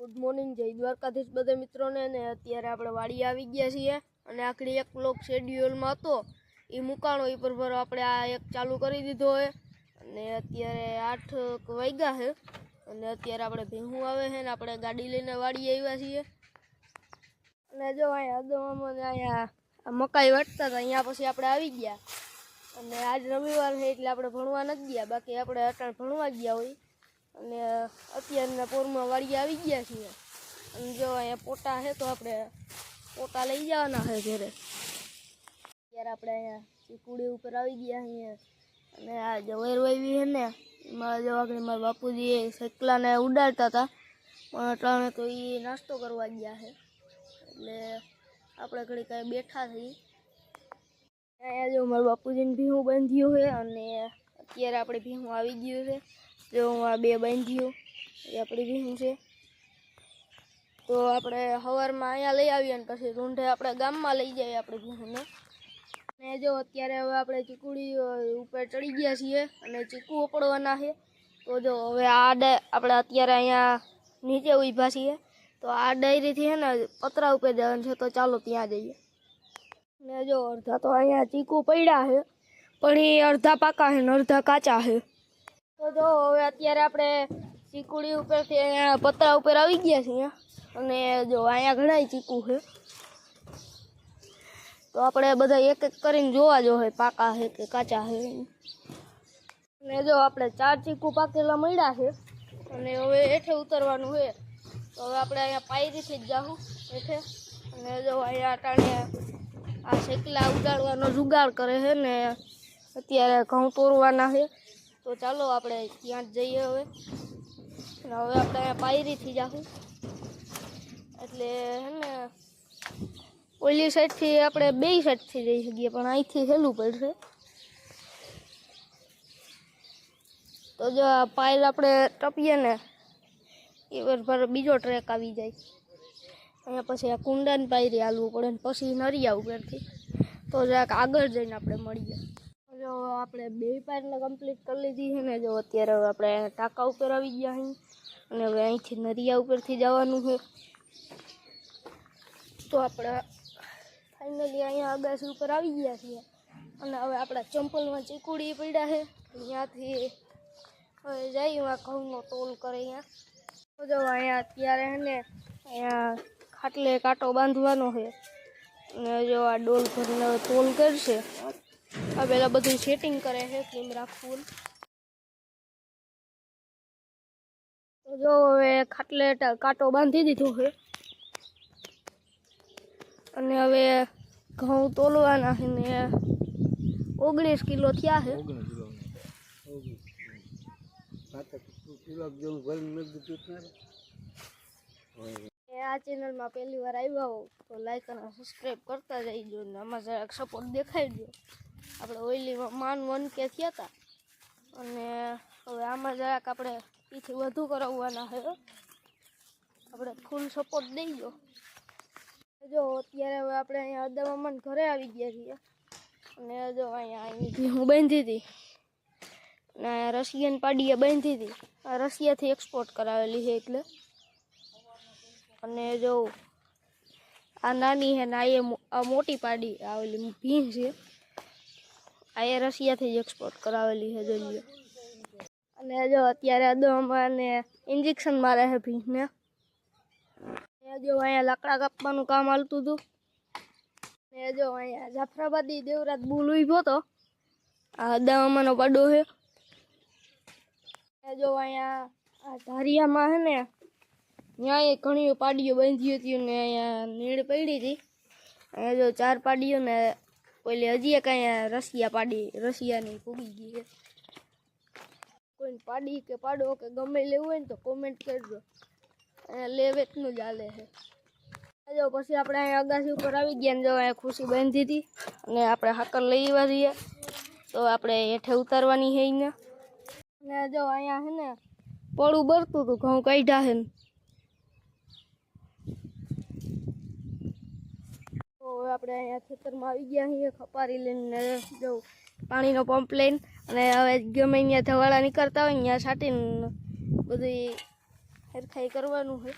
Good morning, જય દ્વારકાધીશ બધા મિત્રોને. ને અત્યારે આપણે વાડી આવી ગયા છીએ અને આખરી એક બ્લોક શેડ્યુલમાં હતો એ મુકાણો એ પર આપણે આ એક ચાલુ કરી દીધો હોય. અને અત્યારે 8 વાગ્યા છે અને અત્યારે આપણે ભેહું આવે છે ને આપણે ગાડી લઈને વાડી આવ્યા છીએ. અને જો અહીંયા અદોમાં અહીંયા મકાઈ વાટતા હતા, અહીંયા પછી આપણે આવી ગયા. અને આજ રવિવાર છે એટલે આપણે ભણવા નથી ગયા, બાકી આપણે અટાણ ભણવા ગયા હોય. અને અત્યારના પોરમાં વાડી આવી ગયા છીએ. અને જો અહીંયા પોટા છે તો આપણે પોટા લઈ જવાના છે ઘરે. અત્યારે આપણે અહીંયા ચીકુડી ઉપર આવી ગયા અહીંયા. અને આ જવેર વાવી છે ને એમાં જો આગળ મારા બાપુજી સકલાને ઉડાડતા હતા, પણ અટાણે તો એ નાસ્તો કરવા ગયા છે એટલે આપણે ઘડી કાંઈ બેઠા થઈ. અહીંયા જો મારા બાપુજીને ભીહું બાંધ્યું છે અને અત્યારે આપણે ભીહું આવી ગયું છે. જો આ બે બાંધ્યું એ આપણી ભીહું છે. તો આપણે સવારમાં અહીંયા લઈ આવીએ અને પછી રૂંઢે આપણે ગામમાં લઈ જઈએ આપણે ભીહુંને. અને જો અત્યારે હવે આપણે ચીકુડી ઉપર ચડી ગયા છીએ અને ચીકુ ઉપડવાના છે. તો જો હવે આપણે અત્યારે અહીંયા નીચે ઊભા છીએ, તો આ ડાયરીથી છે ને પતરા ઉપર જવાનું છે, તો ચાલો ત્યાં જઈએ. ને જો અડધા તો અહીંયા ચીકુ પડ્યા છે, પણ એ અડધા પાકા છે ને અડધા કાચા છે. તો જો હવે અત્યારે આપણે ચીકુડી ઉપરથી અહીંયા પતરા ઉપર આવી ગયા છીએ અને જો અહીંયા ઘણા ચીકુ છે. તો આપણે બધા એક એક કરીને જોવા જો હોય પાકા છે કે કાચા છે. અને જો આપણે 4 ચીકુ પાકેલા મળ્યા છે અને હવે હેઠે ઉતરવાનું છે. તો હવે આપણે અહીંયા પાયરીથી જ જાઉં હેઠે. અને જો અહીંયા અટાણે આ શેકલા ઉડાડવાનો જુગાડ કરે છે ને અત્યારે ઘઉં તોરવાના છે. તો ચાલો આપણે ત્યાં જ જઈએ હવે. અને હવે આપણે અહીંયા પાયરીથી જાઉં એટલે હે ને ઓલી સાઈડથી આપણે બે સાઈડથી જઈ શકીએ, પણ અહીંથી સહેલું પડશે. તો જો આ પાયર આપણે ટપીએ ને એ પર બીજો ટ્રેક આવી જાય. અહીંયા પછી આ કુંડાની પાયરી હાલવું પડે ને પછી નરિયા ઉપરથી. તો જરાક આગળ જઈને આપણે મળીએ. જો આપણે બે પાયરને કમ્પ્લીટ કરી લીધી છે ને જો અત્યારે હવે આપણે ટાંકા ઉપર આવી ગયા અહીં અને હવે અહીંથી નરિયા ઉપરથી જવાનું છે. તો આપણે ફાઇનલી અહીંયા અગાસી ઉપર આવી ગયા છીએ અને હવે આપણા ચંપલમાં ચીકુડી પડ્યા છે. અહીંયાથી હવે જઈએ ઘઉંનો તોલ કરે અહીંયા. તો જો અહીંયા અત્યારે છે ને અહીંયા ખાટલે કાંટો બાંધવાનો છે અને જો આ ડોલ ભરીને હવે તોલ કરશે. આ પેલા બધું સેટિંગ કરે છે કેમ રાખવું. તો જો હવે ખાટલે કાંટો બાંધી દીધો છે અને હવે ઘઉં તોલવાના છે ને 19 કિલો થયા છે. આ ચેનલમાં પહેલી વાર આવ્યા હો તો લાઈક અને સબસ્ક્રાઈબ કરતા જઈજો ને આમાં જરાક સપોર્ટ દેખાડજો. આપણે ઓઈલીમાં 1K થયા હતા અને હવે આમાં જરાક આપણે એથી વધુ કરાવવાના છે. આપણે ફૂલ સપોર્ટ દઈજો. જો અત્યારે હવે આપણે અહીંયા અદામામાં ઘરે આવી ગયા છીએ અને જો અહીંયા હું બાંધી હતી અને અહીંયા રશિયન પાડીએ બાંધી હતી. આ રશિયાથી એક્સપોર્ટ કરાવેલી છે એટલે. અને જો આ નાની છે ને આ મોટી પાડી આવેલી ભીંસ છે, આ એ રશિયાથી જ એક્સપોર્ટ કરાવેલી છે જોઈએ. અને જો અત્યારે અદામામાં ને ઇન્જેક્શન મારે છે ભીંસને. જો અહીંયા લાકડા કાપવાનું કામ હાલતું હતું ને જો અહીંયા જાફરાબાદી દેવરાજ બુલ ઉભો હતો. આ અદામાનો પાડો છે. જો અહીંયા આ ધારિયામાં છે ને ત્યાં ઘણી પાડીઓ બાંધી હતી ને અહીંયા નીડ પડી હતી. અહીંયા જો 4 પાડીઓ ને ઓલી હજી એક અહીંયા રશિયાની ફૂગી ગઈ છે. કોઈ પાડી કે પાડો કે ગમે લેવું હોય ને તો કોમેન્ટ કરજો. લે વેચનું જ હાલે છે. જો પછી આપણે અહીંયા અગાસી ઉપર આવી ગયા ને જો અહીંયા ખુશી બાંધી હતી અને આપણે હાકર લઈ આવ્યા છીએ. તો આપણે હેઠે ઉતારવાની છે એને. અને જો અહીંયા છે ને પડું બરતું હતું, ઘઉં કાઢ્યા છે ને. તો હવે આપણે અહીંયા ખેતરમાં આવી ગયા છીએ ખપારી લઈને જો પાણીનો પંપ લઈને. અને હવે ગમે અહીંયા ધવાળા નીકળતા હોય ત્યાં છાંટીને બધું હરખાઈ કરવાનું છે.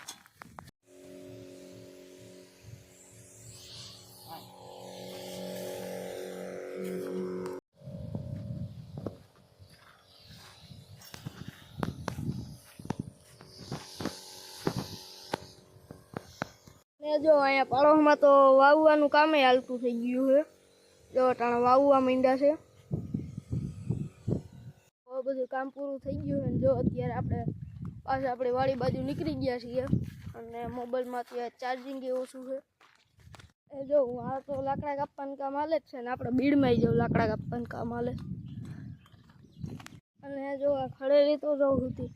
ને જો અહીંયા પાડોશમાં તો વાવવાનું કામે હાલતું થઈ ગયું છે. જો ટાણા વાવવા માંડ્યા છે. હવે બધું કામ પૂરું થઈ ગયું છે. જો અત્યારે આપણે પાછા આપણે વાડી બાજુ નીકળી ગયા છીએ અને મોબાઈલમાં અત્યારે ચાર્જિંગ ઓછું છે. એ જો આ તો લાકડા કાપવાનું કામ હાલે જ છે ને આપણે બીડમાં જો લાકડા કાપવાનું કામ હાલે. અને જો આ ખડેલી તો જવું હતી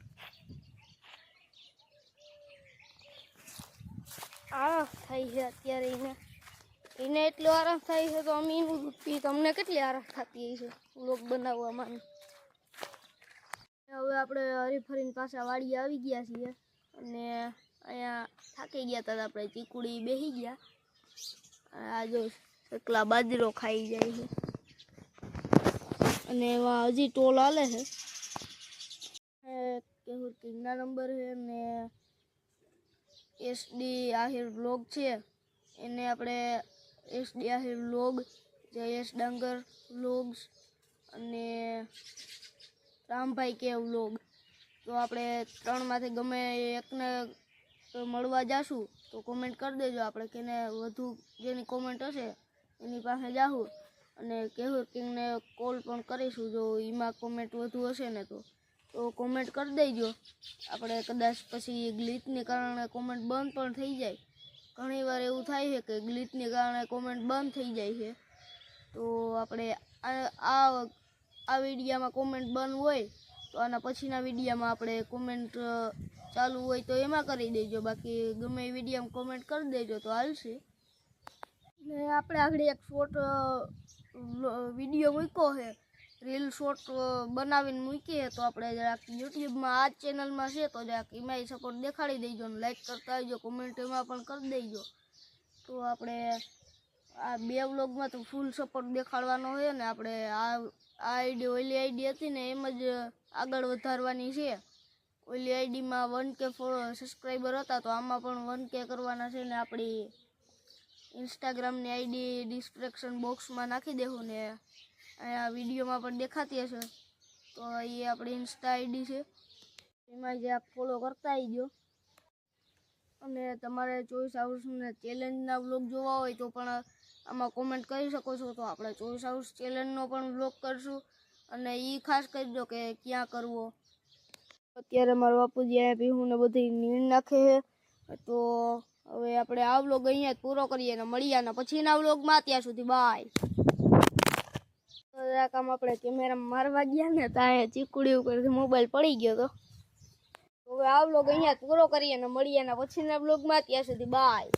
આરામ થાય છે અત્યારે એને એટલો આરામ થાય છે તો અમે એનું તમને કેટલી આરામ થતી છે વ્લોગ બનાવવામાં. હવે આપણે હરીફરીને પાછા વાડી આવી ગયા છીએ અને અહીંયા થાકી ગયા હતા આપણે ચીકુડી બેસી ગયા. આ જો એકલા બાજરો ખાઈ જાય છે અને એમાં હજી ટોલ હાલે છે. કેવું કિંગના નંબર છે ને એસડી આહિર વ્લોગ છે એને આપણે એસડી આહિર વ્લોગ, જયેશ ડાંગર વ્લોગ્સ અને રામભાઈ કે વ્લોગ. તો આપણે ત્રણમાંથી ગમે એકને મળવા જાશું તો કોમેન્ટ કરી દેજો. આપણે કેને વધુ જેની કોમેન્ટ હશે એની પાસે જાશું અને કેહુર કિંગને કોલ પણ કરીશું જો એમાં કોમેન્ટ વધુ હશે ને તો કોમેન્ટ કરી દેજો. આપણે કદાચ પછી ગ્લિચને કારણે કોમેન્ટ બંધ પણ થઈ જાય. ઘણીવાર એવું થાય છે કે ગ્લિચને કારણે કોમેન્ટ બંધ થઈ જાય છે. તો આપણે આ વિડીયામાં કોમેન્ટ બંધ હોય તો આના પછીના વિડીયામાં આપણે કોમેન્ટ ચાલુ હોય તો એમાં કરી દેજો. બાકી ગમે એ વિડીયામાં કોમેન્ટ કરી દેજો તો હાલશે. ને આપણે આગળ એક શોર્ટ વિડીયો મૂક્યો છે, રીલ શોર્ટ બનાવીને મૂકીએ તો આપણે જરાક યુટ્યુબમાં આ ચેનલમાં છે તો જરાક એમાંય સપોર્ટ દેખાડી દેજો ને લાઈક કરતા આવજો, કોમેન્ટ એમાં પણ કરી દેજો. તો આપણે આ બે વ્લોગમાં તો ફૂલ સપોર્ટ દેખાડવાનો છે ને આપણે આ આઈડી ઓલી આઈડી હતી ને એમ જ આગળ વધારવાની છે. ઓલી આઈડીમાં 1K સબસ્ક્રાઈબર હતા તો આમાં પણ 1K કરવાના છે ને આપણી ઇન્સ્ટાગ્રામની આઈડી ડિસ્ક્રિપ્શન બોક્સમાં નાખી દેવું ને અહીંયા વિડીયોમાં પણ દેખાતી હશે તો એ આપણી ઇન્સ્ટા આઈડી છે એમાં જે આપ ફોલો કરતા આવજો. અને તમારે 24 હાઉસને ચેલેન્જના વ્લોગ જોવા હોય તો પણ આમાં કોમેન્ટ કરી શકો છો. તો આપણે 24 હાઉસ ચેલેન્જનો પણ વ્લોગ કરશું અને એ ખાસ કરી દો કે ક્યાં કરવો. અત્યારે મારા બાપુજી અહીંયા ભીહુંને બધી નીણ નાખે છે. તો હવે આપણે આ વ્લોગ અહીંયા જ પૂરો કરીએ ને મળીએ ને પછીના વ્લોગમાં. ત્યાં સુધી બાય. કામ આપણે કેમેરામાં મારવા ગયા ને ત્યાં ચીકુડી ઉપરથી મોબાઈલ પડી ગયો તો હવે આ વ્લોગ અહીંયા જ પૂરો કરીએ ને મળીએ ને પછીના વ્લોગમાં. ત્યાં સુધી બાય.